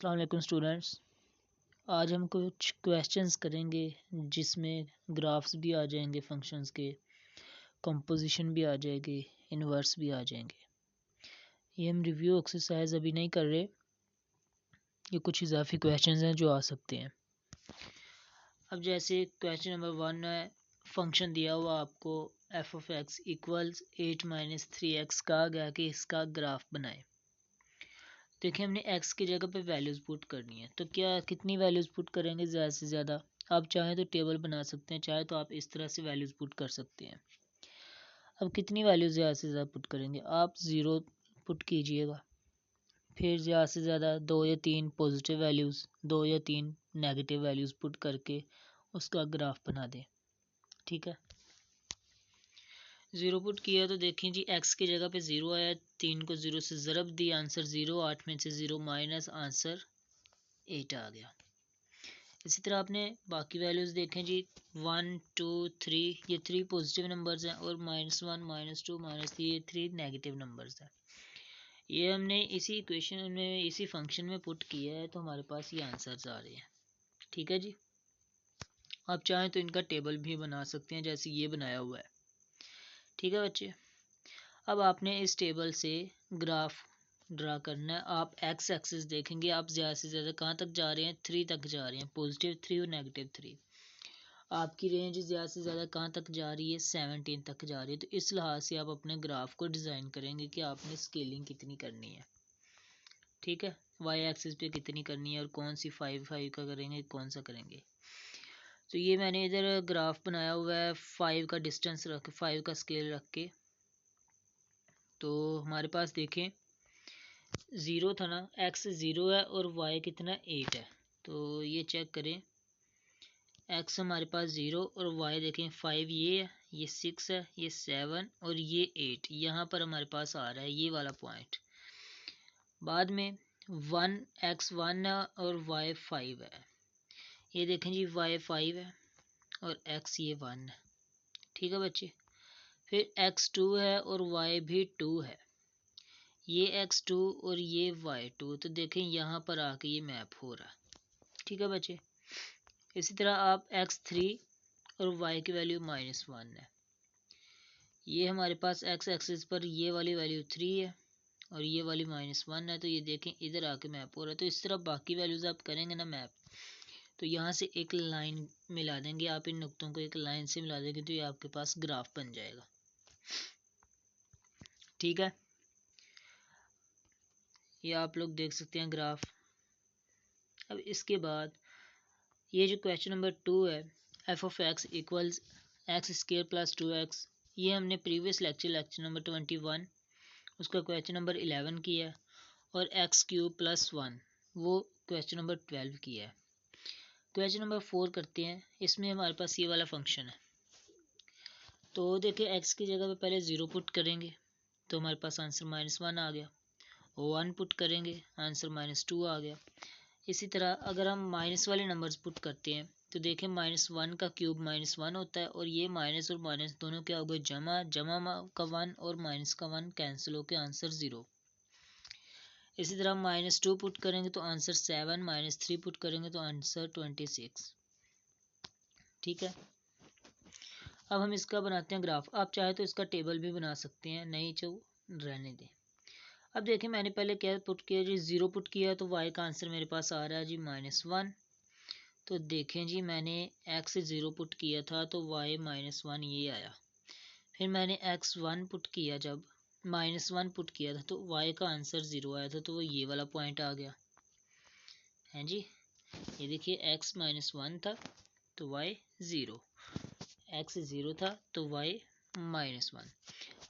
अस्सलाम वालेकुम स्टूडेंट्स। आज हम कुछ क्वेश्चंस करेंगे जिसमें ग्राफ्स भी आ जाएंगे, फंक्शंस के कंपोजिशन भी आ जाएगी, इन्वर्स भी आ जाएंगे। ये हम रिव्यू एक्सरसाइज अभी नहीं कर रहे, ये कुछ इजाफी क्वेश्चंस हैं जो आ सकते हैं। अब जैसे क्वेश्चन नंबर 1 है, फंक्शन दिया हुआ आपको F of x equals 8 minus 3x, कहा गया कि इसका ग्राफ बनाए। देखिए हमने x की जगह पे वैल्यूज़ पुट करनी है, तो क्या कितनी वैल्यूज़ पुट करेंगे? ज़्यादा से ज़्यादा आप चाहें तो टेबल बना सकते हैं, चाहे तो आप इस तरह से वैल्यूज़ पुट कर सकते हैं। अब कितनी वैल्यूज़ ज़्यादा से ज़्यादा पुट करेंगे? आप 0 पुट कीजिएगा, फिर ज़्यादा से ज़्यादा 2 या 3 पॉजिटिव वैल्यूज़, 2 या 3 नेगेटिव वैल्यूज़ पुट करके उसका ग्राफ बना दें। ठीक है, 0 पुट किया तो देखें जी x की जगह पे 0 आया, 3 को 0 से ज़रब दी, आंसर 0, 8 में से 0 माइनस, आंसर 8 आ गया। इसी तरह आपने बाकी वैल्यूज़ देखें जी, 1 2 3, ये 3 पॉजिटिव नंबर्स हैं और -1 -2 -3, ये 3 नेगेटिव नंबर्स हैं। ये हमने इसी इक्वेशन में, इसी फंक्शन में पुट किया है, तो हमारे पास ये आंसर्स आ रहे हैं। ठीक है जी, आप चाहें तो इनका टेबल भी बना सकते हैं जैसे ये बनाया हुआ है। ठीक है बच्चे, अब आपने इस टेबल से ग्राफ ड्रा करना है। आप एक्स एक्सिस देखेंगे, आप ज़्यादा से ज़्यादा कहाँ तक जा रहे हैं? 3 तक जा रहे हैं, +3 और -3। आपकी रेंज ज़्यादा से ज़्यादा कहाँ तक जा रही है? 17 तक जा रही है। तो इस लिहाज से आप अपने ग्राफ को डिज़ाइन करेंगे कि आपने स्केलिंग कितनी करनी है। ठीक है, वाई एक्सिस पे कितनी करनी है और कौन सी 5 का करेंगे, कौन सा करेंगे। तो ये मैंने इधर ग्राफ बनाया हुआ है 5 का डिस्टेंस रख, 5 का स्केल रख के। तो हमारे पास देखें 0 था ना, x 0 है और y कितना 8 है। तो ये चेक करें, x हमारे पास 0 और y देखें 5, ये है, ये 6 है, ये 7 और ये 8, यहाँ पर हमारे पास आ रहा है ये वाला पॉइंट। बाद में 1 x 1 है और y 5 है। ये देखें जी y 5 है और x ये 1 है। ठीक है बच्चे, फिर x 2 है और y भी 2 है, ये x2 और ये y2। तो देखें यहाँ पर आके ये मैप हो रहा है। ठीक है बच्चे, इसी तरह आप x3 और y की वैल्यू -1 है, ये हमारे पास x एक्सिस पर ये वाली वैल्यू 3 है और ये वाली -1 है। तो ये देखें इधर आके मैप हो रहा है। तो इस तरह बाकी वैल्यूज़ आप करेंगे ना मैप, तो यहाँ से एक लाइन मिला देंगे, आप इन नुक्तों को एक लाइन से मिला देंगे तो ये आपके पास ग्राफ बन जाएगा। ठीक है, ये आप लोग देख सकते हैं ग्राफ। अब इसके बाद ये जो क्वेश्चन नंबर 2 है, F of x equals x² + 2x, ये हमने प्रीवियस लेक्चर नंबर 21 उसका क्वेश्चन नंबर 11 किया है, और x³ + 1 वो क्वेश्चन नंबर 12 किया है। क्वेश्चन नंबर 4 करते हैं, इसमें हमारे पास ये वाला फंक्शन है। तो देखिए x की जगह पे पहले 0 पुट करेंगे तो हमारे पास आंसर -1 आ गया, 1 पुट करेंगे आंसर -2 आ गया। इसी तरह अगर हम माइनस वाले नंबर्स पुट करते हैं तो देखें -1 का क्यूब -1 होता है, और ये माइनस और माइनस दोनों क्या हो गए? जमा, जमा का 1 और माइनस का 1 कैंसिल होकर आंसर 0। इसी तरह -2 पुट करेंगे तो आंसर 7, -3 पुट करेंगे तो आंसर 26। ठीक है, अब हम इसका बनाते हैं ग्राफ। आप चाहे तो इसका टेबल भी बना सकते हैं, नहीं तो रहने दें। अब देखिए मैंने पहले क्या पुट किया जी, 0 पुट किया तो y का आंसर मेरे पास आ रहा है जी -1। तो देखें जी मैंने x 0 पुट किया था तो y -1 ये आया। फिर मैंने x1 पुट किया, जब -1 पुट किया था तो y का आंसर 0 आया था, तो वो ये वाला पॉइंट आ गया है जी। ये देखिए x -1 था तो y 0, x 0 था तो y -1।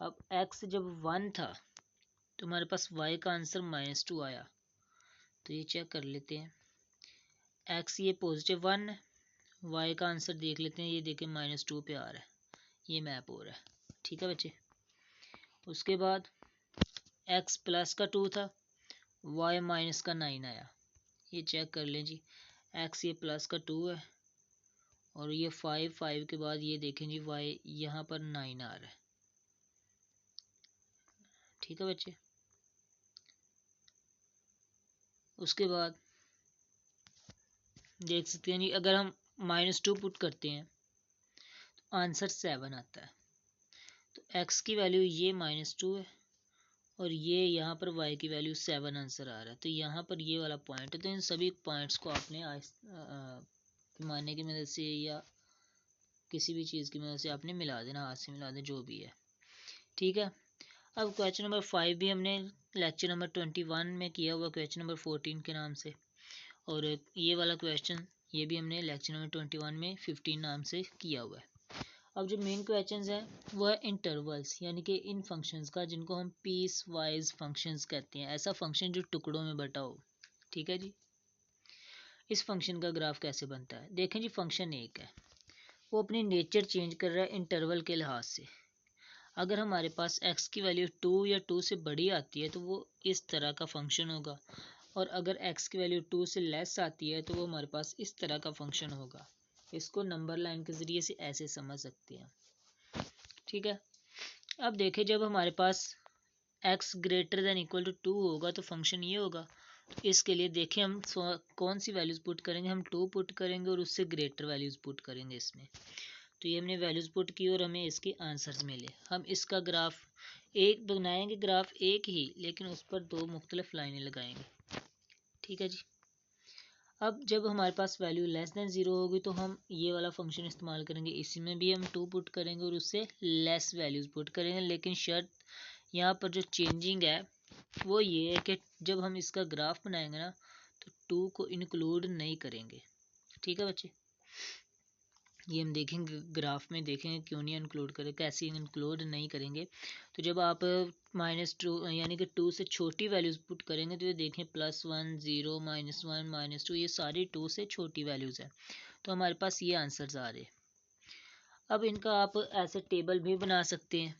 अब x जब 1 था तो हमारे पास y का आंसर -2 आया। तो ये चेक कर लेते हैं, x ये +1 है, y का आंसर देख लेते हैं, ये देखें -2 पे आ रहा है, ये मैप हो रहा है। ठीक है बच्चे, उसके बाद x + 2 था, y -9 आया। ये चेक कर लें जी, x ये +2 है और ये 5 के बाद ये देखें जी y यहाँ पर 9 आ रहा है। ठीक है बच्चे, उसके बाद देख सकते हैं जी, अगर हम -2 पुट करते हैं तो आंसर 7 आता है। तो x की वैल्यू ये -2 है और ये यहाँ पर y की वैल्यू 7 आंसर आ रहा है। तो यहाँ पर ये वाला पॉइंट है। तो इन सभी पॉइंट्स को आपने मानने की मदद से या किसी भी चीज़ की मदद से आपने मिला देना, हाथ से मिला देना, जो भी है। ठीक है। अब क्वेश्चन नंबर 5 भी हमने लेक्चर नंबर 21 में किया हुआ, क्वेश्चन नंबर 14 के नाम से। और ये वाला क्वेश्चन ये भी हमने लेक्चर नंबर 21 में 15 नाम से किया हुआ है। अब जो मेन क्वेश्चंस है वो है इंटरवल्स, यानी कि इन फंक्शंस का, जिनको हम पीस वाइज फंक्शंस कहते हैं। ऐसा फंक्शन जो टुकड़ों में बटा हो। ठीक है जी। इस फंक्शन का ग्राफ कैसे बनता है? देखें जी, फंक्शन एक है, वो अपनी नेचर चेंज कर रहा है इंटरवल के लिहाज से। अगर हमारे पास x की वैल्यू 2 या 2 से बड़ी आती है तो वो इस तरह का फंक्शन होगा, और अगर x की वैल्यू 2 से लेस आती है तो वो हमारे पास इस तरह का फंक्शन होगा। इसको नंबर लाइन के ज़रिए से ऐसे समझ सकते हैं। ठीक है। अब देखें, जब हमारे पास x greater than equal to 2 होगा तो फंक्शन ये होगा। तो इसके लिए देखें हम कौन सी वैल्यूज़ पुट करेंगे, हम 2 पुट करेंगे और उससे ग्रेटर वैल्यूज़ पुट करेंगे इसमें। तो ये हमने वैल्यूज़ पुट की और हमें इसके आंसर्स मिले। हम इसका ग्राफ एक बनाएंगे, ग्राफ एक ही, लेकिन उस पर दो मुख्तलिफ लाइनें लगाएंगे। ठीक है जी। अब जब हमारे पास वैल्यू लेस देन 0 होगी तो हम ये वाला फंक्शन इस्तेमाल करेंगे। इसी में भी हम 2 पुट करेंगे और उससे लेस वैल्यूज़ पुट करेंगे, लेकिन शर्त यहाँ पर जो चेंजिंग है वो ये है कि जब हम इसका ग्राफ बनाएंगे ना तो 2 को इंक्लूड नहीं करेंगे। ठीक है बच्चे, ये हम देखेंगे ग्राफ में, देखेंगे क्यों नहीं इंक्लूड करें, कैसे इंक्लूड नहीं करेंगे। तो जब आप -2 यानी कि 2 से छोटी वैल्यूज़ पुट करेंगे तो ये देखें +1 0 -1 -2, ये सारी 2 से छोटी वैल्यूज़ हैं। तो हमारे पास ये आंसर्स आ रहे हैं। अब इनका आप ऐसे टेबल भी बना सकते हैं,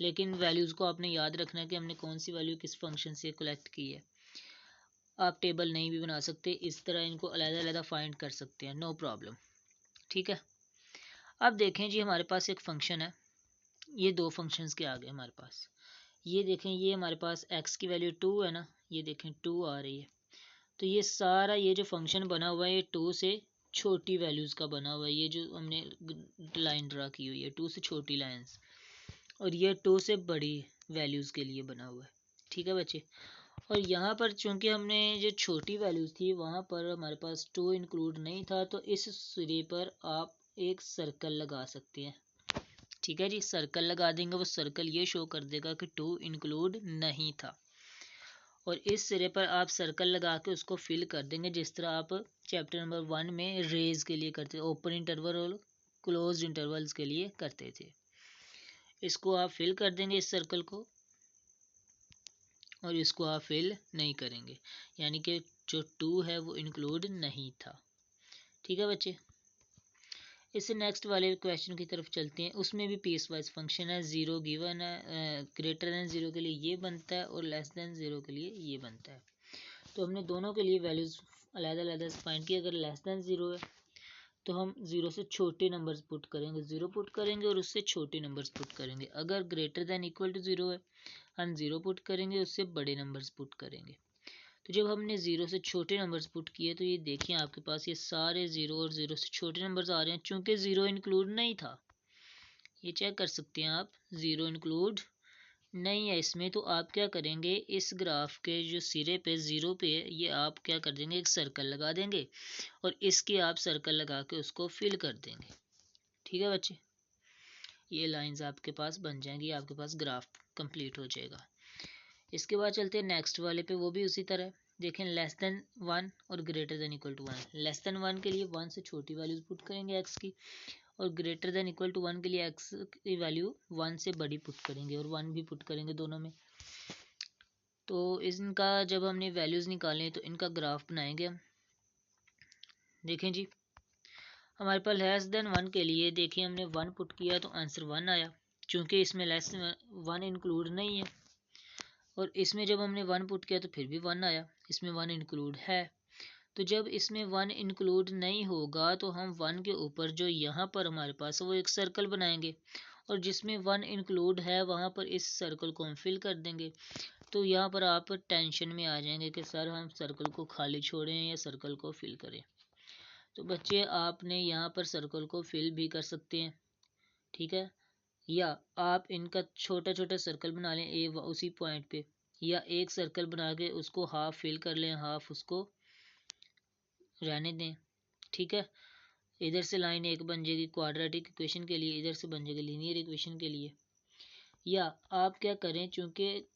लेकिन वैल्यूज़ को आपने याद रखना है कि हमने कौन सी वैल्यू किस फंक्शन से कलेक्ट की है। आप टेबल नहीं भी बना सकते, इस तरह इनको अलग-अलग फाइंड कर सकते हैं, नो प्रॉब्लम। ठीक है। अब देखें जी, हमारे पास एक फंक्शन है, ये दो फंक्शंस के आ गए हमारे पास। ये देखें, ये हमारे पास x की वैल्यू 2 है ना, ये देखें 2 आ रही है। तो ये सारा ये जो फंक्शन बना हुआ है ये 2 से छोटी वैल्यूज़ का बना हुआ है। ये जो हमने लाइन ड्रा की हुई है 2 से छोटी लाइंस, और ये 2 से बड़ी वैल्यूज़ के लिए बना हुआ है। ठीक है बच्चे। और यहाँ पर चूंकि हमने जो छोटी वैल्यूज़ थी वहाँ पर हमारे पास 2 इंक्लूड नहीं था, तो इस सिरे पर आप एक सर्कल लगा सकते हैं। ठीक है जी, सर्कल लगा देंगे, वो सर्कल ये शो कर देगा कि 2 इंक्लूड नहीं था। और इस सिरे पर आप सर्कल लगा के उसको फिल कर देंगे, जिस तरह आप चैप्टर नंबर 1 में रेज के लिए करते, ओपन इंटरवल और क्लोज इंटरवल्स के लिए करते थे। इसको आप फिल कर देंगे इस सर्कल को, और इसको आप फिल नहीं करेंगे, यानी कि जो 2 है वो इंक्लूड नहीं था। ठीक है बच्चे। इससे नेक्स्ट वाले क्वेश्चन की तरफ चलते हैं। उसमें भी पीस वाइज फंक्शन है, 0 गिवन है, ग्रेटर देन 0 के लिए ये बनता है और लेस देन 0 के लिए ये बनता है। तो हमने दोनों के लिए वैल्यूज़ अलग-अलग फाइंड की। अगर लेस देन 0 है तो हम 0 से छोटे नंबर्स पुट करेंगे, 0 पुट करेंगे और उससे छोटे नंबर्स पुट करेंगे। अगर ग्रेटर देन इक्वल टू 0 है हम 0 पुट करेंगे, उससे बड़े नंबर्स पुट करेंगे। तो जब हमने 0 से छोटे नंबर्स पुट किए तो ये देखिए आपके पास ये सारे 0 और 0 से छोटे नंबर्स आ रहे हैं, चूंकि 0 इंक्लूड नहीं था। ये चेक कर सकते हैं आप, 0 इंक्लूड नहीं है इसमें। तो आप क्या करेंगे, इस ग्राफ के जो सिरे पे 0 पे ये आप क्या कर देंगे, एक सर्कल लगा देंगे और इसके आप सर्कल लगा के उसको फिल कर देंगे। ठीक है बच्चे, ये लाइंस आपके पास बन जाएंगी, आपके पास ग्राफ कंप्लीट हो जाएगा। इसके बाद चलते हैं नेक्स्ट वाले पे, वो भी उसी तरह। देखें, लेस देन 1 और greater than equal to 1। Less than 1 के लिए 1 से छोटी वैल्यूज पुट करेंगे x की, और ग्रेटर देन इक्वल टू 1 के लिए x की वैल्यू 1 से बड़ी पुट करेंगे और 1 भी पुट करेंगे दोनों में। तो इनका जब हमने वैल्यूज़ निकालें तो इनका ग्राफ बनाएंगे हम। देखें जी, हमारे पास लेस देन 1 के लिए देखिए हमने 1 पुट किया तो आंसर 1 आया, चूँकि इसमें लेस देन 1 इंक्लूड नहीं है। और इसमें जब हमने 1 पुट किया तो फिर भी 1 आया, इसमें 1 इंक्लूड है। तो जब इसमें 1 इंक्लूड नहीं होगा तो हम 1 के ऊपर जो यहाँ पर हमारे पास है वो एक सर्कल बनाएंगे, और जिसमें 1 इंक्लूड है वहाँ पर इस सर्कल को हम फिल कर देंगे। तो यहाँ पर आप टेंशन में आ जाएंगे कि सर हम सर्कल को खाली छोड़ें या सर्कल को फिल करें। तो बच्चे आपने यहाँ पर सर्कल को फिल भी कर सकते हैं, ठीक है, या आप इनका छोटा छोटा सर्कल बना लें उसी पॉइंट पे, या एक सर्कल बना के उसको हाफ फिल कर लें, हाफ उसको रहने दें, ठीक है। इधर से लाइन एक बन जाएगी क्वाड्रेटिक इक्वेशन के लिए, इधर से बन जाएगी लीनियर इक्वेशन के लिए। या आप क्या करें, चूंकि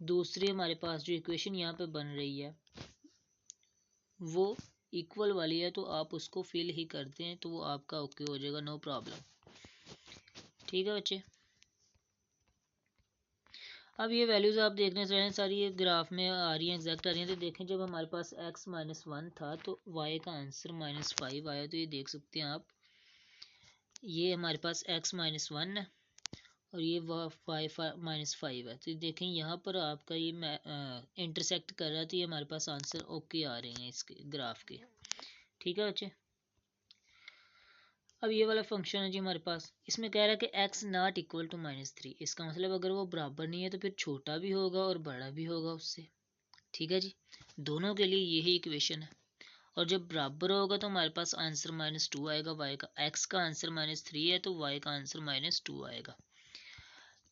दूसरी हमारे पास जो इक्वेशन यहाँ पे बन रही है वो इक्वल वाली है, तो आप उसको फिल ही करते हैं तो वो आपका ओके हो जाएगा, नो प्रॉब्लम, ठीक है बच्चे। अब ये वैल्यूज़ आप देखने से हैं सारी ये ग्राफ में आ रही हैं, एग्जैक्ट आ रही हैं। तो देखें जब हमारे पास x -1 था तो y का आंसर -5 आया। तो ये देख सकते हैं आप, ये हमारे पास x -1 है और ये y -5 है। तो देखें यहाँ पर आपका ये इंटरसेक्ट कर रहा है, तो ये हमारे पास आंसर ओके आ रहे हैं इसके ग्राफ के, ठीक है बच्चे। अब ये वाला फंक्शन है जी हमारे पास, इसमें कह रहा है कि x नॉट इक्वल टू -3। इसका मतलब अगर वो बराबर नहीं है तो फिर छोटा भी होगा और बड़ा भी होगा उससे, ठीक है जी। दोनों के लिए यही इक्वेशन है। और जब बराबर होगा तो हमारे पास आंसर -2 आएगा y का। x का आंसर -3 है तो y का आंसर -2 आएगा।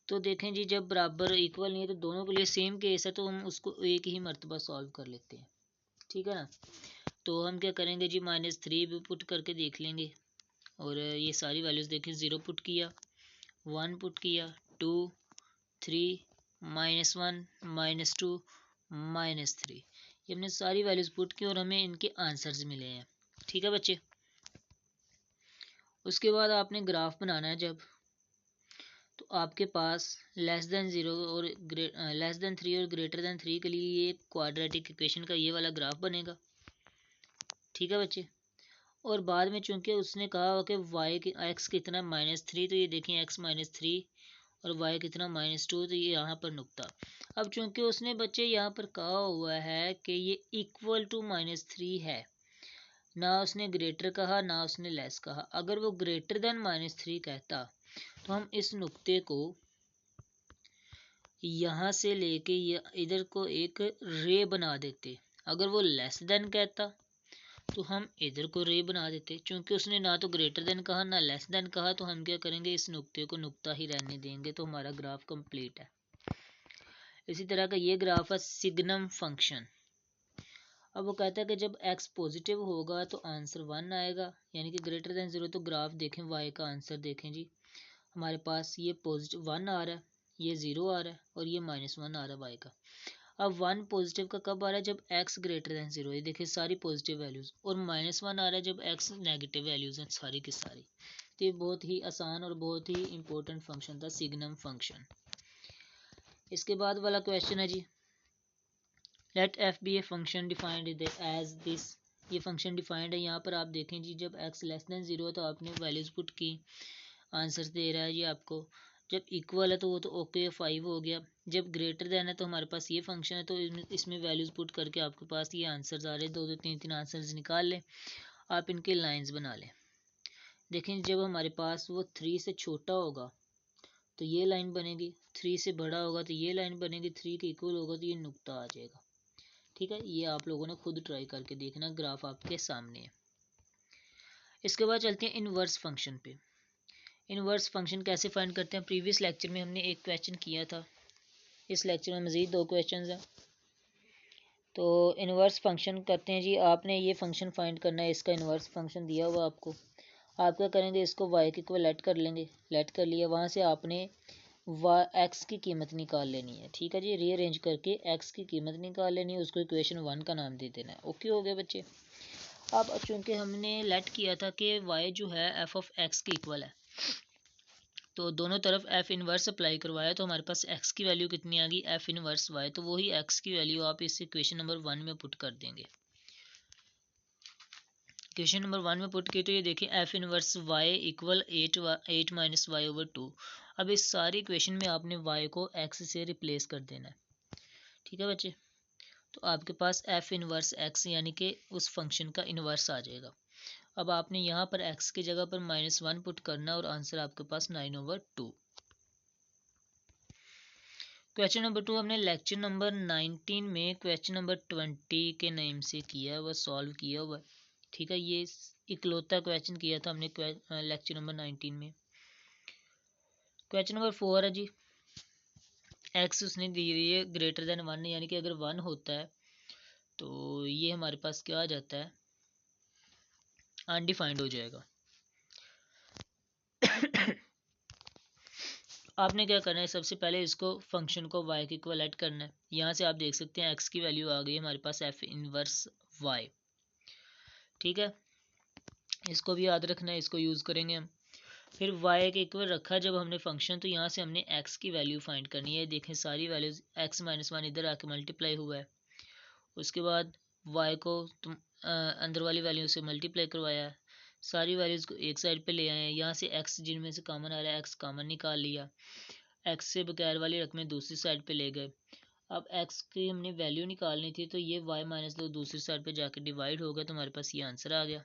तो देखें जी, जब बराबर इक्वल नहीं है तो दोनों के लिए सेम केस है, तो हम उसको एक ही मरतबा सॉल्व कर लेते हैं, ठीक है ना। तो हम क्या करेंगे जी, -3 भी पुट करके देख लेंगे और ये सारी वैल्यूज़ देखें, 0 पुट किया, 1 पुट किया, 2, 3, -1, -2, -3, ये हमने सारी वैल्यूज़ पुट की और हमें इनके आंसर्स मिले हैं, ठीक है बच्चे। उसके बाद आपने ग्राफ बनाना है जब, तो आपके पास <0 और <3 और <3 के लिए ये क्वाड्रेटिक इक्वेशन का ये वाला ग्राफ बनेगा, ठीक है बच्चे। और बाद में चूंकि उसने कहा कि y की x कितना -3, तो ये देखें x -3 और y कितना -2, तो ये यहाँ पर नुक्ता। अब चूंकि उसने बच्चे यहाँ पर कहा हुआ है कि ये इक्वल टू -3 है, ना उसने ग्रेटर कहा ना उसने लेस कहा। अगर वो ग्रेटर देन -3 कहता तो हम इस नुक्ते को यहाँ से लेके इधर को एक रे बना देते। अगर वो लेस देन कहता तो हम इधर को रे बना देते। चूंकि उसने ना तो ग्रेटर देन कहा ना लेस देन कहा, तो हम क्या करेंगे, इस नुक्ते को नुक्ता ही रहने देंगे, तो हमारा ग्राफ कंप्लीट है। इसी तरह का ये ग्राफ है सिग्नम फंक्शन। अब वो कहता है कि जब x पॉजिटिव होगा तो आंसर 1 आएगा, यानी कि ग्रेटर देन 0। तो ग्राफ देखें, y का आंसर देखें जी, हमारे पास ये पॉजिटिव 1 आ रहा है, ये 0 आ रहा है और ये -1 आ रहा है y का। अब 1 पॉजिटिव का कब आ रहा है, जब x ग्रेटर देन 0। ये देखिए सारी पॉजिटिव वैल्यूज। और -1 आ रहा है जब x नेगेटिव वैल्यूज हैं सारी की सारी। तो ये बहुत ही आसान और बहुत ही इंपॉर्टेंट फंक्शन था सिग्नम फंक्शन। इसके बाद वाला क्वेश्चन है जी, let f be a function defined as this. ये फंक्शन डिफाइंड है। यहाँ पर आप देखें जी, जब x लेस देन 0 है तो आपने वैल्यूज पुट की, आंसर दे रहा है जी आपको। जब इक्वल है तो वो तो ओके 5 हो गया। जब ग्रेटर देन है तो हमारे पास ये फंक्शन है, तो इसमें वैल्यूज पुट करके आपके पास ये आंसर्स आ रहे हैं। 2 3 आंसर्स निकाल लें, आप इनके लाइंस बना लें। देखें जब हमारे पास वो 3 से छोटा होगा तो ये लाइन बनेगी, 3 से बड़ा होगा तो ये लाइन बनेगी, 3 के इक्वल होगा तो ये नुक्ता आ जाएगा, ठीक है। ये आप लोगों ने खुद ट्राई करके देखना, ग्राफ आपके सामने है। इसके बाद चलते हैं इनवर्स फंक्शन पे। इनवर्स फंक्शन कैसे फाइंड करते हैं, प्रीवियस लेक्चर में हमने एक क्वेश्चन किया था, इस लेक्चर में मज़ीद 2 क्वेश्चन हैं। तो इनवर्स फंक्शन करते हैं जी, आपने ये फंक्शन फाइंड करना है, इसका इनवर्स फंक्शन दिया हुआ आपको। आप क्या करेंगे, इसको y के इक्वल लेट कर लेंगे, लेट कर लिया, वहाँ से आपने x की कीमत निकाल लेनी है, ठीक है जी। रीअरेंज करके x की कीमत निकाल लेनी है, उसको इक्वेशन 1 का नाम दे देना है। ओके हो गया बच्चे। अब चूंकि हमने लेट किया था कि y जो है f ऑफ x के इक्वल है, तो दोनों तरफ f इनवर्स अप्लाई करवाया, तो हमारे पास x की वैल्यू कितनी आ गई, f इनवर्स y। तो वही x की वैल्यू आप इस इक्वेशन नंबर 1 में पुट कर देंगे। इक्वेशन नंबर 1 में पुट किए तो ये देखिए f inverse y equal 8 minus y over 2। अब इस सारी इक्वेशन में आपने y को x से रिप्लेस कर देना है, ठीक है बच्चे। तो आपके पास f इनवर्स x यानी कि उस फंक्शन का इनवर्स आ जाएगा। अब आपने यहाँ पर x की जगह पर -1 पुट करना और आंसर आपके पास 9/2। क्वेश्चन नंबर 2 हमने लेक्चर नंबर 19 में क्वेश्चन नंबर 20 के नेम से किया हुआ, सॉल्व किया हुआ, ठीक है, ये इकलौता क्वेश्चन किया था हमने लेक्चर नंबर 19 में। क्वेश्चन नंबर 4 है जी, एक्स उसने दी हुई है ग्रेटर देन 1, यानी कि अगर 1 होता है तो ये हमारे पास क्या आ जाता है, अनडिफाइंड हो जाएगा। आपने क्या करना है, सबसे पहले इसको फंक्शन को y के इक्वल ऐड करना है। यहाँ से आप देख सकते हैं x की वैल्यू आ गई हमारे पास f इनवर्स y। ठीक है, इसको भी याद रखना है, इसको यूज़ करेंगे हम। फिर y के इक्वल रखा जब हमने फंक्शन, तो यहाँ से हमने x की वैल्यू फाइंड करनी है। देखें सारी वैल्यूज x माइनस 1 इधर आके मल्टीप्लाई हुआ है, उसके बाद y को तुम अंदर वाली वैल्यू से मल्टीप्लाई करवाया, सारी वैल्यूज़ को एक साइड पे ले आए हैं। यहाँ से x जिनमें से कॉमन आ रहा है x कॉमन निकाल लिया, x से बगैर वाली रकमें दूसरी साइड पे ले गए। अब x की हमने वैल्यू निकालनी थी, तो ये y माइनस 2 दूसरी साइड पे जाके डिवाइड हो गया, तो हमारे पास ये आंसर आ गया।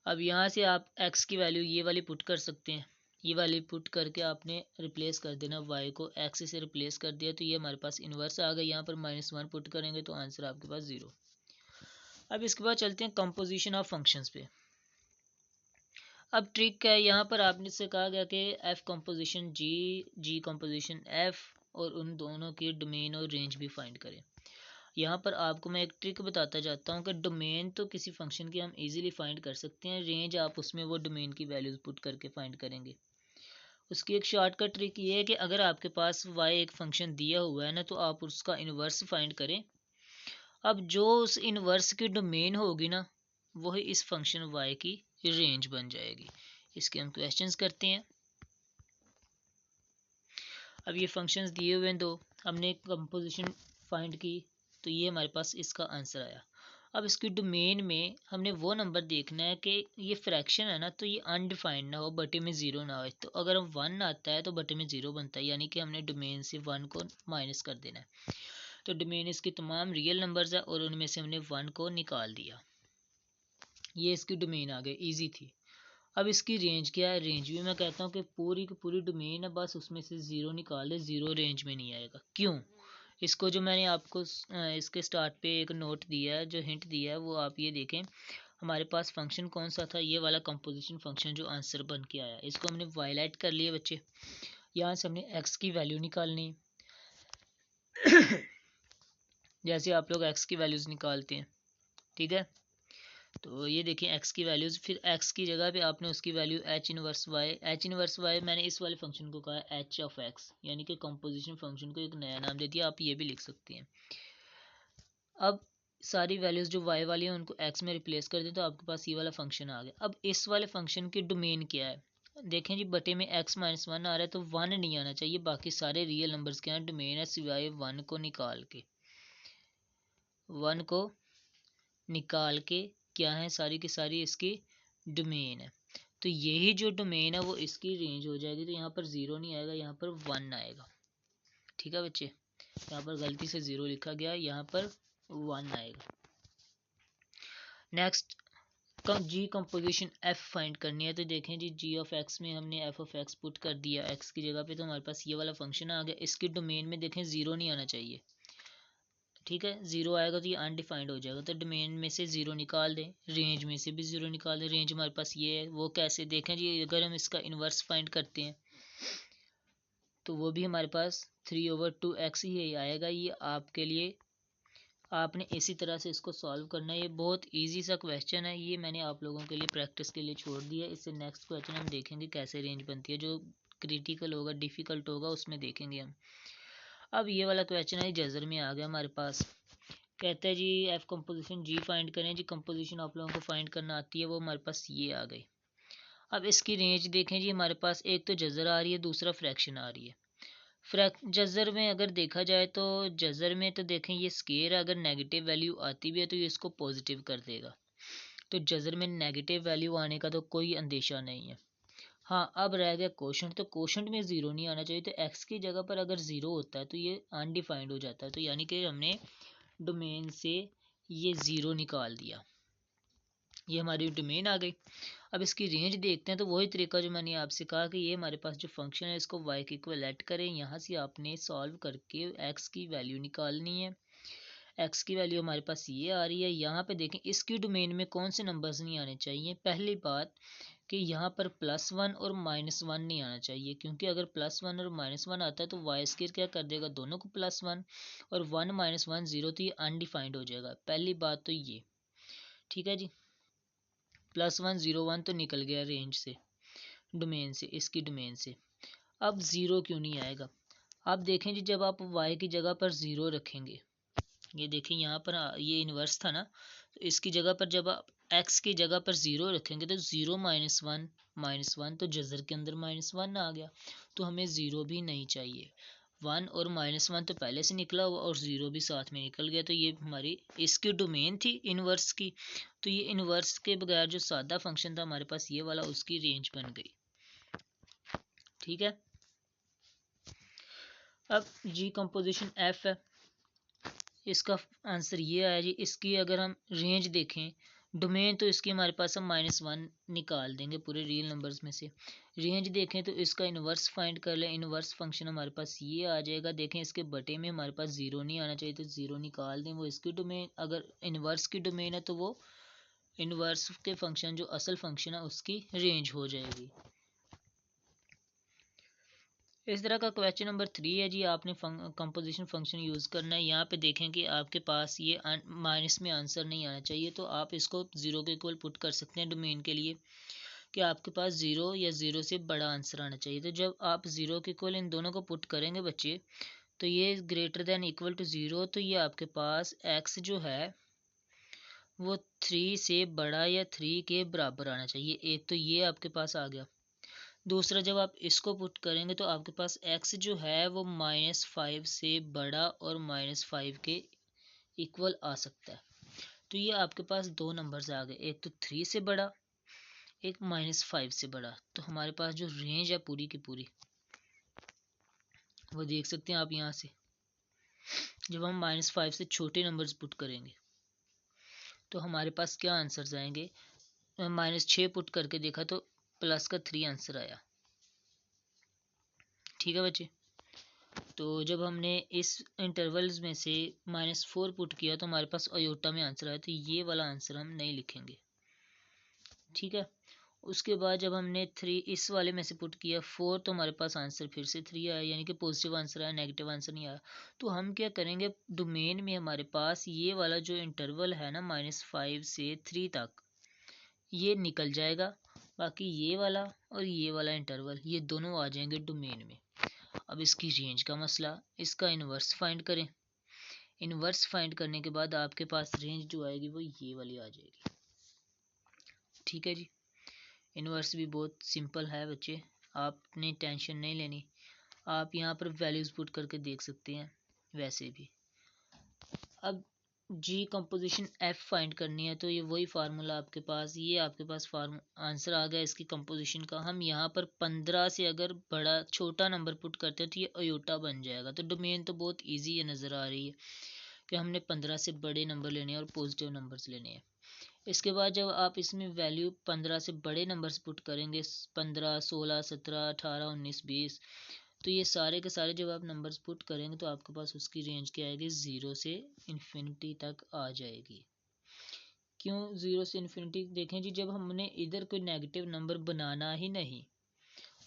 अब यहाँ से आप x की वैल्यू ये वाली पुट कर सकते हैं, ये वाली पुट करके आपने रिप्लेस कर देना, y को x से रिप्लेस कर दिया, तो ये हमारे पास इन्वर्स आ गया। यहाँ पर -1 पुट करेंगे तो आंसर आपके पास 0। अब इसके बाद चलते हैं कंपोजिशन ऑफ फंक्शंस पे। अब ट्रिक है, यहाँ पर आपने से कहा गया कि f composition g composition f और उन दोनों की डोमेन और रेंज भी फाइंड करें। यहाँ पर आपको मैं एक ट्रिक बताता जाता हूँ कि डोमेन तो किसी फंक्शन की हम इजीली फाइंड कर सकते हैं, रेंज आप उसमें वो डोमेन की वैल्यूज पुट करके फाइंड करेंगे। उसकी एक शॉर्टकट ट्रिक ये है कि अगर आपके पास y एक फंक्शन दिया हुआ है ना, तो आप उसका इन्वर्स फाइंड करें। अब जो उस इन्वर्स की डोमेन होगी ना, वही इस फंक्शन y की रेंज बन जाएगी। इसके हम क्वेश्चंस करते हैं। अब ये फंक्शंस दिए हुए हैं दो, हमने कंपोजिशन फाइंड की, तो ये हमारे पास इसका आंसर आया। अब इसकी डोमेन में हमने वो नंबर देखना है कि ये फ्रैक्शन है ना, तो ये अनडिफाइंड ना हो, बटे में 0 ना हो। तो अगर हम 1 आता है तो बटे में 0 बनता है, यानी कि हमने डोमेन से 1 को माइनस कर देना है। तो डोमेन इसकी तमाम रियल नंबर्स है और उनमें से हमने 1 को निकाल दिया, ये इसकी डोमेन आ गई, ईजी थी। अब इसकी रेंज क्या है, रेंज भी मैं कहता हूँ कि पूरी की पूरी डोमेन है, बस उसमें से 0 निकाल दे, 0 रेंज में नहीं आएगा। क्यों? इसको जो मैंने आपको इसके स्टार्ट पे एक नोट दिया है, जो हिंट दिया है, वो आप ये देखें। हमारे पास फंक्शन कौन सा था, ये वाला कंपोजिशन फंक्शन जो आंसर बन के आया, इसको हमने वायलेट कर लिया बच्चे। यहाँ से हमने x की वैल्यू निकालनी जैसे आप लोग x की वैल्यूज़ निकालते हैं, ठीक है। तो ये देखिए x की वैल्यूज़, फिर x की जगह पे आपने उसकी वैल्यू h इनवर्स y मैंने इस वाले फंक्शन को कहा h ऑफ x, यानी कि कंपोजिशन फंक्शन को एक नया नाम दे दिया, आप ये भी लिख सकते हैं। अब सारी वैल्यूज़ जो y वाली हैं उनको x में रिप्लेस कर दें, तो आपके पास ये वाला फंक्शन आ गया। अब इस वाले फंक्शन की डोमेन क्या है, देखें जी, बटे में x माइनस 1 आ रहा है, तो 1 नहीं आना चाहिए, बाकी सारे रियल नंबर्स के यहाँ डोमेन है, सिवाय 1 को निकाल के। 1 को निकाल के क्या है, सारी की सारी इसकी डोमेन है, तो यही जो डोमेन है वो इसकी रेंज हो जाएगी। तो यहाँ पर 0 नहीं आएगा, यहाँ पर 1 आएगा। ठीक है बच्चे, यहाँ पर गलती से 0 लिखा गया, यहाँ पर 1 आएगा। नेक्स्ट जी कंपोजिशन f फाइंड करनी है, तो देखें जी, g ऑफ x में हमने f ऑफ x पुट कर दिया x की जगह पे, तो हमारे पास ये वाला फंक्शन आ गया। इसकी डोमेन में देखें 0 नहीं आना चाहिए, ठीक है, 0 आएगा तो ये अनडिफाइंड हो जाएगा, तो डोमेन में से 0 निकाल दें, रेंज में से भी 0 निकाल दें। रेंज हमारे पास ये है, वो कैसे देखें जी, अगर हम इसका इन्वर्स फाइंड करते हैं तो वो भी हमारे पास 3/2x ही आएगा। ये आपके लिए, आपने इसी तरह से इसको सॉल्व करना है। ये बहुत इजी सा क्वेश्चन है, ये मैंने आप लोगों के लिए प्रैक्टिस के लिए छोड़ दिया है। इससे नेक्स्ट क्वेश्चन हम देखेंगे कैसे रेंज बनती है, जो क्रिटिकल होगा, डिफ़िकल्ट होगा, उसमें देखेंगे हम। अब ये वाला क्वेश्चन है, जजर में आ गया हमारे पास। कहते हैं जी एफ कंपोजिशन जी फाइंड करें। जी कंपोजिशन आप लोगों को फाइंड करना आती है, वो हमारे पास ये आ गई। अब इसकी रेंज देखें जी, हमारे पास एक तो जजर आ रही है, दूसरा फ्रैक्शन आ रही है। जजर में अगर देखा जाए तो जजर में तो देखें ये स्केयर है, अगर नेगेटिव वैल्यू आती भी है तो ये इसको पॉजिटिव कर देगा, तो जजर में नेगेटिव वैल्यू आने का तो कोई अंदेशा नहीं है। हाँ, अब रह गया क्वोशंट, तो क्वोशंट में 0 नहीं आना चाहिए, तो x की जगह पर अगर 0 होता है तो ये अनडिफाइंड हो जाता है, तो यानी कि हमने डोमेन से ये 0 निकाल दिया, ये हमारी डोमेन आ गई। अब इसकी रेंज देखते हैं, तो वही तरीका जो मैंने आपसे कहा कि ये हमारे पास जो फंक्शन है इसको y के इक्वल ऐड करें, यहाँ से आपने सॉल्व करके x की वैल्यू निकालनी है। एक्स की वैल्यू हमारे पास ये आ रही है। यहाँ पे देखें इसकी डोमेन में कौन से नंबर्स नहीं आने चाहिए। पहली बात कि यहाँ पर +1 और -1 नहीं आना चाहिए, क्योंकि अगर +1 और -1 आता है तो वाई स्क्वायर क्या कर देगा, दोनों को +1 और 1 -1 0, तो ये अनडिफाइंड हो जाएगा। पहली बात तो ये, ठीक है जी। +1 0 1 तो निकल गया रेंज से, डोमेन से, इसकी डोमेन से। अब 0 क्यों नहीं आएगा। आप देखें जी, जब आप y की जगह पर 0 रखेंगे, ये देखें यहाँ पर ये इन्वर्स था ना, तो इसकी जगह पर जब आप x की जगह पर 0 रखेंगे तो 0 -1 तो जज़र के अंदर -1 आ गया, तो हमें 0 भी नहीं चाहिए। 1 और -1 तो पहले से निकला हुआ और 0 भी साथ में निकल गया, तो ये हमारी इसकी डोमेन थी इन्वर्स की। तो ये इन्वर्स के बगैर जो सादा फंक्शन था हमारे पास ये वाला, उसकी रेंज बन गई। ठीक है। अब जी कंपोजिशन f है, इसका आंसर ये आया जी। इसकी अगर हम रेंज देखें, डोमेन तो इसकी हमारे पास हम -1 निकाल देंगे पूरे रियल नंबर्स में से। रेंज देखें तो इसका इन्वर्स फाइंड कर लें, इन्वर्स फंक्शन हमारे पास ये आ जाएगा। देखें इसके बटे में हमारे पास 0 नहीं आना चाहिए, तो 0 निकाल दें, वो इसकी डोमेन, अगर इन्वर्स की डोमेन है तो वो इन्वर्स के फंक्शन जो असल फंक्शन है उसकी रेंज हो जाएगी। इस तरह का क्वेश्चन नंबर 3 है जी। आपने कंपोजिशन फंक्शन यूज़ करना है। यहाँ पे देखें कि आपके पास ये माइनस में आंसर नहीं आना चाहिए, तो आप इसको 0 के इक्वल पुट कर सकते हैं डोमेन के लिए, कि आपके पास 0 या 0 से बड़ा आंसर आना चाहिए। तो जब आप 0 के इक्वल इन दोनों को पुट करेंगे बच्चे, तो ये ग्रेटर देन इक्वल टू 0, तो ये आपके पास x जो है वो 3 से बड़ा या 3 के बराबर आना चाहिए। एक तो ये आपके पास आ गया। दूसरा, जब आप इसको पुट करेंगे तो आपके पास x जो है वो -5 से बड़ा और -5 के इक्वल आ सकता है। तो ये आपके पास दो नंबर्स आ गए, एक तो 3 से बड़ा, एक -5 से बड़ा। तो हमारे पास जो रेंज है पूरी की पूरी, वो देख सकते हैं आप यहाँ से। जब हम -5 से छोटे नंबर्स पुट करेंगे तो हमारे पास क्या आंसर्स आएंगे। -6 पुट करके देखा तो +3 आंसर आया। ठीक है बच्चे। तो जब हमने इस इंटरवल्स में से -4 पुट किया तो हमारे पास अयोटा में आंसर आया, तो ये वाला आंसर हम नहीं लिखेंगे। ठीक है। उसके बाद जब हमने 3 इस वाले में से पुट किया 4, तो हमारे पास आंसर फिर से 3 आया, यानी कि पॉजिटिव आंसर आया, नेगेटिव आंसर नहीं आया। तो हम क्या करेंगे, डोमेन में हमारे पास ये वाला जो इंटरवल है ना -5 से 3 तक, ये निकल जाएगा। बाकी ये वाला और ये वाला इंटरवल, ये दोनों आ जाएंगे डोमेन में। अब इसकी रेंज का मसला, इसका इन्वर्स फाइंड करें। इन्वर्स फाइंड करने के बाद आपके पास रेंज जो आएगी वो ये वाली आ जाएगी। ठीक है जी। इन्वर्स भी बहुत सिंपल है बच्चे, आपने टेंशन नहीं लेनी। आप यहाँ पर वैल्यूज पुट करके देख सकते हैं वैसे भी। अब जी कंपोजिशन एफ फाइंड करनी है, तो ये वही फार्मूला आपके पास, ये आपके पास आंसर आ गया इसकी कंपोजिशन का। हम यहाँ पर 15 से अगर बड़ा छोटा नंबर पुट करते हैं तो ये अयोटा बन जाएगा। तो डोमेन तो बहुत ईजी है, नज़र आ रही है कि हमने 15 से बड़े नंबर लेने हैं और पॉजिटिव नंबर्स लेने हैं। इसके बाद जब आप इसमें वैल्यू 15 से बड़े नंबर्स पुट करेंगे, 15 16 17 18 19 20, तो ये सारे के सारे जब आप नंबर्स पुट करेंगे तो आपके पास उसकी रेंज क्या आएगी, 0 से इन्फिनिटी तक आ जाएगी। क्यों 0 से इन्फिनिटी, देखें जी, जब हमने इधर कोई नेगेटिव नंबर बनाना ही नहीं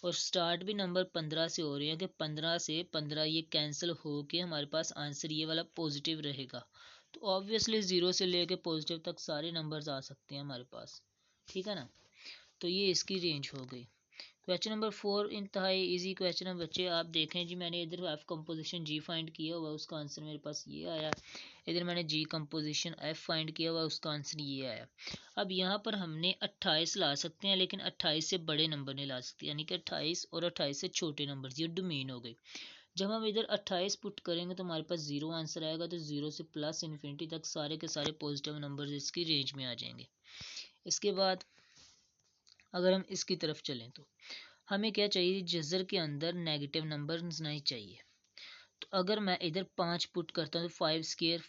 और स्टार्ट भी नंबर 15 से हो रही है कि 15 से 15 ये कैंसिल हो के हमारे पास आंसर ये वाला पॉजिटिव रहेगा, तो ऑब्वियसली 0 से लेके पॉजिटिव तक सारे नंबर्स आ सकते हैं हमारे पास। ठीक है ना। तो ये इसकी रेंज हो गई। क्वेश्चन नंबर 4 इंतहाई इजी क्वेश्चन है बच्चे। आप देखें जी, मैंने इधर एफ कंपोजिशन जी फाइंड किया हुआ, उसका आंसर मेरे पास ये आया। इधर मैंने जी कंपोजिशन एफ फाइंड किया हुआ, उसका आंसर ये आया। अब यहाँ पर हमने 28 ला सकते हैं, लेकिन 28 से बड़े नंबर नहीं ला सकते, यानी कि 28 और 28 से छोटे नंबर, ये डोमेन हो गई। जब हम इधर 28 पुट करेंगे तो हमारे पास 0 आंसर आएगा, तो 0 से प्लस इन्फिनिटी तक सारे के सारे पॉजिटिव नंबर इसकी रेंज में आ जाएंगे। इसके बाद अगर हम इसकी तरफ चलें तो हमें क्या चाहिए, जज़र के अंदर नेगेटिव नंबर नहीं चाहिए। तो अगर मैं इधर 5 पुट करता हूँ तो 5 स्क्वायर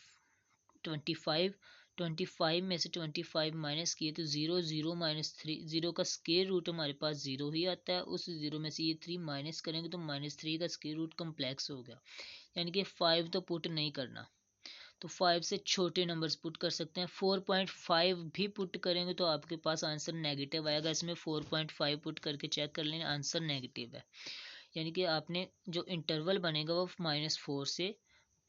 25, 25 में से 25 माइनस किए तो 0 0 -3, 0 का स्क्वायर रूट हमारे पास 0 ही आता है। उस 0 में से ये 3 माइनस करेंगे तो -3 का स्क्वायर रूट कम्प्लेक्स हो गया, यानी कि 5 तो पुट नहीं करना। तो 5 से छोटे नंबर्स पुट कर सकते हैं। 4.5 भी पुट करेंगे तो आपके पास आंसर नेगेटिव आएगा। इसमें 4.5 पुट करके चेक कर लें, आंसर नेगेटिव है। यानी कि आपने जो इंटरवल बनेगा वो -4 से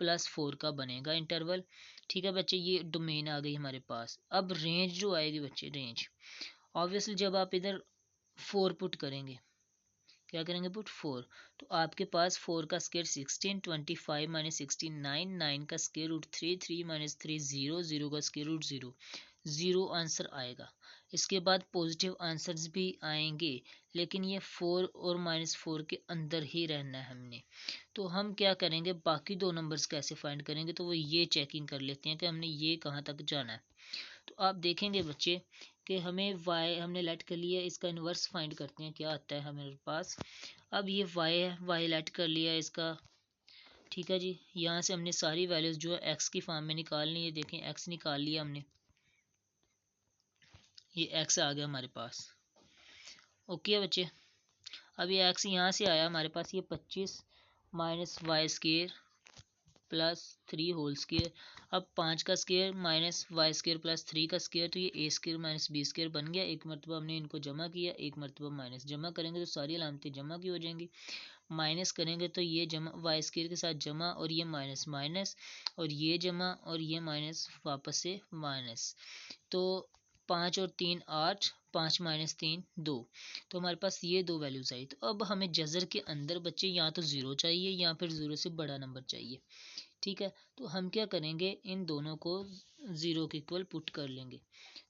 +4 का बनेगा इंटरवल। ठीक है बच्चे, ये डोमेन आ गई हमारे पास। अब रेंज जो आएगी बच्चे, रेंज ऑब्वियसली जब आप इधर 4 पुट करेंगे, क्या करेंगे पुट 4, तो आपके पास 4 का स्क्वायर 16, 25 माइनस 16 9, 9 का स्क्वायर रूट 3, 3 माइनस 3 0, 0 का स्क्वायर रूट 0, 0 आंसर आएगा। इसके बाद पॉजिटिव आंसर्स भी आएंगे, लेकिन ये 4 और -4 के अंदर ही रहना है हमने। तो हम क्या करेंगे, बाकी दो नंबर्स कैसे फाइंड करेंगे, तो वो ये चेकिंग कर लेते हैं कि हमने ये कहाँ तक जाना है। तो आप देखेंगे बच्चे कि हमें y हमने लेट कर लिया, इसका इन्वर्स फाइंड करते हैं क्या आता है हमारे पास। अब ये y है, y लेट कर लिया इसका। ठीक है जी, यहाँ से हमने सारी वैल्यूज जो है x की फॉर्म में निकालनी है। देखें x निकाल लिया हमने, ये x आ गया हमारे पास। ओके बच्चे, अब ये x यहाँ से आया हमारे पास, ये 25 minus y square +3 whole square. अब 5 का स्केयर माइनस वाई स्केयर +3 का स्केयर, तो ये ए स्केयर माइनस बी स्केयर बन गया। एक मरतबा हमने इनको जमा किया, एक मरतबा माइनस। जमा करेंगे तो सारी अलामतें जमा की हो जाएंगी, माइनस करेंगे तो ये जमा वाई स्केयर के साथ जमा, और ये माइनस माइनस, और ये जमा, और ये माइनस वापस से माइनस। तो 5 और 3 8, 5 माइनस 3 2, तो हमारे पास ये दो वैल्यूज आई। तो अब हमें जजर के अंदर बच्चे या तो 0 चाहिए या फिर 0 से बड़ा नंबर चाहिए। ठीक है, तो हम क्या करेंगे, इन दोनों को 0 के इक्वल पुट कर लेंगे।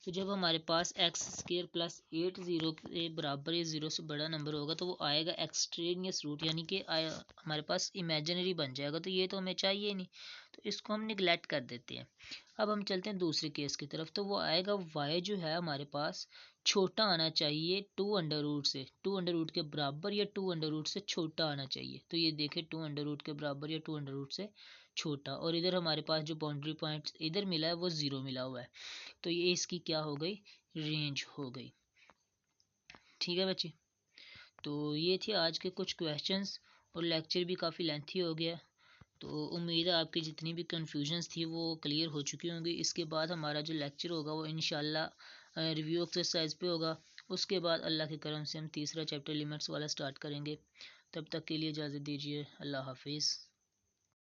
तो जब हमारे पास एक्स स्क्र प्लस 8 0 के बराबर या 0 से बड़ा नंबर होगा तो वो आएगा एक्सट्रेनियस रूट, यानी कि हमारे पास इमेजिनरी बन जाएगा। तो ये तो हमें चाहिए नहीं, तो इसको हम निगलेक्ट कर देते हैं। अब हम चलते हैं दूसरे केस की तरफ। तो वो आएगा y जो है हमारे पास छोटा आना चाहिए 2 अंडर रूट से, 2 अंडर रूट के बराबर या 2 अंडर रूट से छोटा आना चाहिए। तो ये देखें 2 अंडर रूट के बराबर या 2 अंडर रूट से छोटा, और इधर हमारे पास जो बाउंड्री पॉइंट इधर मिला है वो 0 मिला हुआ है। तो ये इसकी क्या हो गई, रेंज हो गई। ठीक है बच्चे, तो ये थे आज के कुछ क्वेश्चंस, और लेक्चर भी काफ़ी लेंथी हो गया। तो उम्मीद है आपकी जितनी भी कन्फ्यूजन्स थी वो क्लियर हो चुकी होंगी। इसके बाद हमारा जो लेक्चर होगा वो इंशाल्लाह रिव्यू एक्सरसाइज पे होगा। उसके बाद अल्लाह के करम से हम तीसरा चैप्टर लिमिट्स वाला स्टार्ट करेंगे। तब तक के लिए इजाज़त दीजिए, अल्लाह हाफिज़।